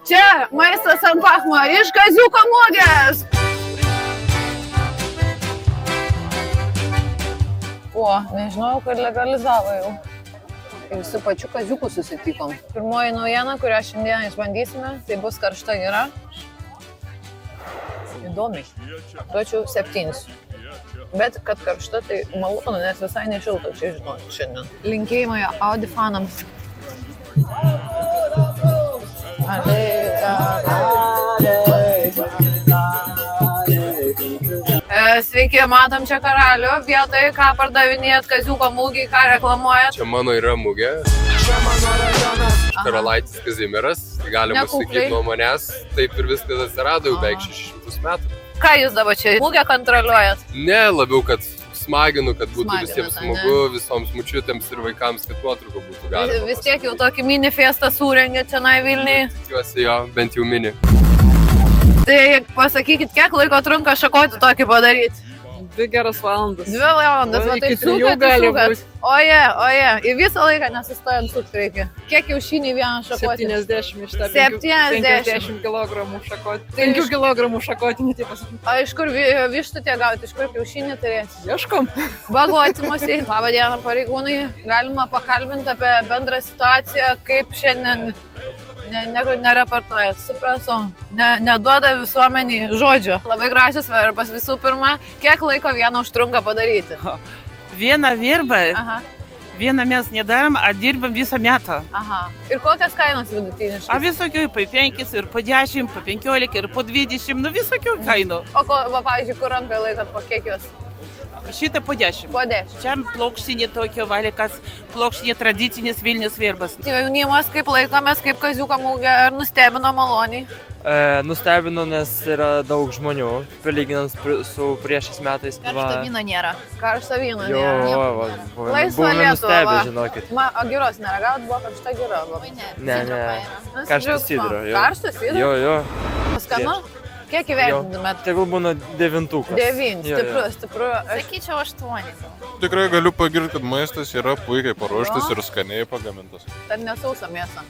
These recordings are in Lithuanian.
Čia maistas ant pachmo iš kaziuko mugės. O, nežinau, kad legalizavo jau. Ir su pačiu kaziuku susitikom. Pirmoji naujiena, kurią šiandien išbandysime, tai bus karšta gira. Įdomiai. Duočiau 7. Bet kad karšta, tai malonu, nes visai nešilta čia, žinot, šiandien. Linkėjimai Audi fanams. Sveiki, matom čia karalių. Vietoj, ką pardavinėjat kaziuko mugėj, ką reklamuojat? Čia mano yra mugė. Karalaitis Kazimieras. Tai galima sakyti nuo manęs. Taip ir viskas atsirado jau beveik 600 metų. Ką jūs dabar čia mugę kontroliuojat? Ne, labiau, kad smaginu, kad būtų visiems smagu, visoms mučiutėms ir vaikams, kad nuotrauką būtų galima. Vis tiek jau tokį mini festą surengėt čia Vilniuje. Tikiuosi jo, bent jau mini. Tai pasakykit, kiek laiko trunka šakotį tokį padaryti? 2 geras valandas. 2 valandas, va taip sukat. Oje, į visą laiką nesustojant sukt reikia. Kiek kiaušiniai vieną šakotį? 70 iš tą 50 kg šakotį. 5 kg šakotį, netip pasakyti. O iš kur vištutė gauti, iš kur kiaušinį turėsi? Ieškom. Bagotimuose. Labą dieną, pareigūnai. Galima pakalbinti apie bendrą situaciją, kaip šiandien nereportuoja, suprasu, neduoda visuomeniai žodžio. Labai gražios verbas visų pirma. Kiek laiko vieną užtrunka padaryti? Vieną verbą, Aha. vieną mes nedarom, a dirbam visą metą. Aha. Ir kokias kainos vidutiniškai? A visokių, po 5 ir po 10, po 15 ir po 20, nu visokių kainų. O, pavyzdžiui, kur rankai laikat, po kiek jūs? Šitą po 10. Po 10. Čia plokštinė tokio valikas, plokštinė tradicinis Vilnius verbas. Jaunimas kaip laikomės, kaip kaziuko mugė, ar nustebino maloniai? Nustebino, nes yra daug žmonių, palyginant su priešais metais. Karšto vyno nėra. Karšto vyno Jo, nėra. buvome nustebę, žinokit. O giros neragaut, buvo karšta gira. Ne. Karštas sidro. Karštas sidro? Jo. Skanu? Kiek įvertintumėt? Tegul būna 9. 9, stipru. Sakyčiau 8. Tikrai galiu pagirti, kad maistas yra puikiai paruoštas ir skaniai pagamintas. Tad nesausa mėsa.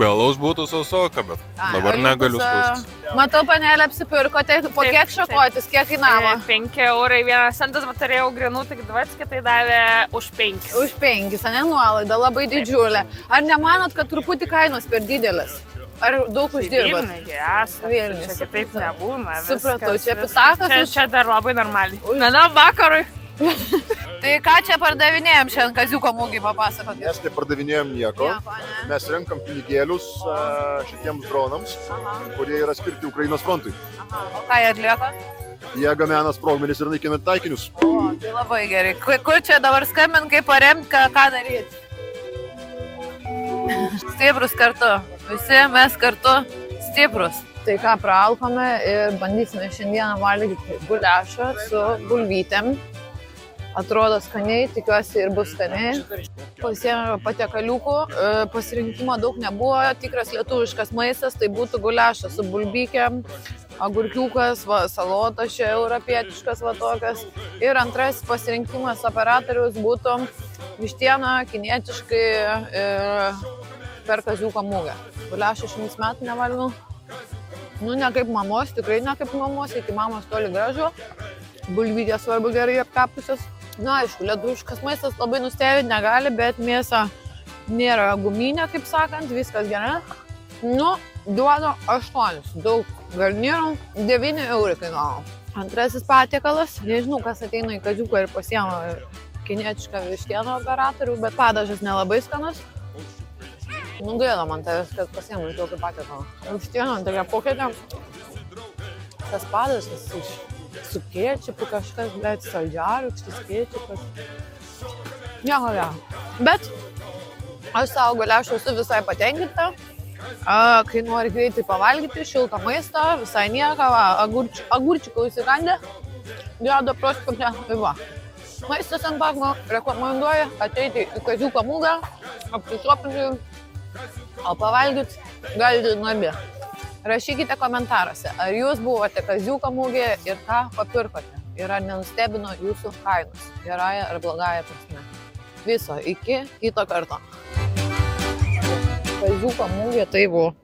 Be alaus būtų sausoka, bet dabar negaliu skųstis. Matau, panelė apsipirkote, po kiek šakotis, kiek kainavo? 5 eurai, 1 centas, bet turėjau grinų, tik 20, tai davė už 5. Už 5, ane, nuolaida, labai didžiulė. Ar nemanot, kad truputį kainos per didelis? Ar daug uždirbat? Vilnius. Čia kitaip nebūna. Supratau, čia pitakas. Čia dar labai normaliai. Na, vakarui. Tai ką čia pardavinėjom šiandien kaziuko mugėj, papasakot? Mes nepardavinėjom nieko. Mes renkam pinigėlius šitiems dronams, kurie yra skirti Ukrainos frontui. O ką jie atlieka? Jie gamena sprogmenis ir naikina taikinius. O, tai labai gerai. Kur čia dabar skambint, kaip paremti, ką daryti? Stiprus kartu. Visi mes kartu stiprus. Tai ką, praalkome ir bandysime šiandieną valgyti guliašą su bulvytėm. Atrodo skaniai, tikiuosi ir bus skaniai. Pasiėmėme patiekaliukų, pasirinkimo daug nebuvo, tikras lietuviškas maistas, tai būtų guliašas su bulbykėm, agurkiukas, salotas čia europietiškas tokias. Ir antrasis pasirinkimas operatorius būtų vištiena kinietiškai per kaziuko mugę. Guliašą 100 metų nevalgau. Nu, ne kaip mamos, tikrai ne kaip mamos, iki mamos toli gražu. Bulvytės svarbu gerai apkapusios. Na, aišku, lietuviškas maistas labai nustebinti negali, bet mėsa nėra guminė, kaip sakant, viskas gerai. Nu, duodu 8, daug garnyrų, 9 eurai kainavo. Antrasis patiekalas, nežinau, kas ateina į kaziuką ir pasiema kinietišką vištieną operatorių, bet padažas nelabai skanus. Nu, gaila man tavęs, kad pasiemu tokį patiekalą. Vištiena, tokia pokėtė. Tas padažas su kėčiupu kažkas, bet saldžiarūkštis kėčiupas. Nieko gero. Bet aš savo guliašą esu visai patenkinta. Kai nori greitai pavalgyti, šiltą maistą, visai nieko, agurčiukų įsikandę, dėdo prospektę ir va. Maistas ant pachmo rekomenduoja ateiti į kaziuko mugę, apsisopinti, o pavalgyti galite namie. Rašykite komentaruose, ar jūs buvote kaziuko mugėje ir ką papirkote. Ir ar nenustebino jūsų kainos, gerąją ar blogąją prasme. Viso, iki kito karto. Kaziuko mugė tai buvo.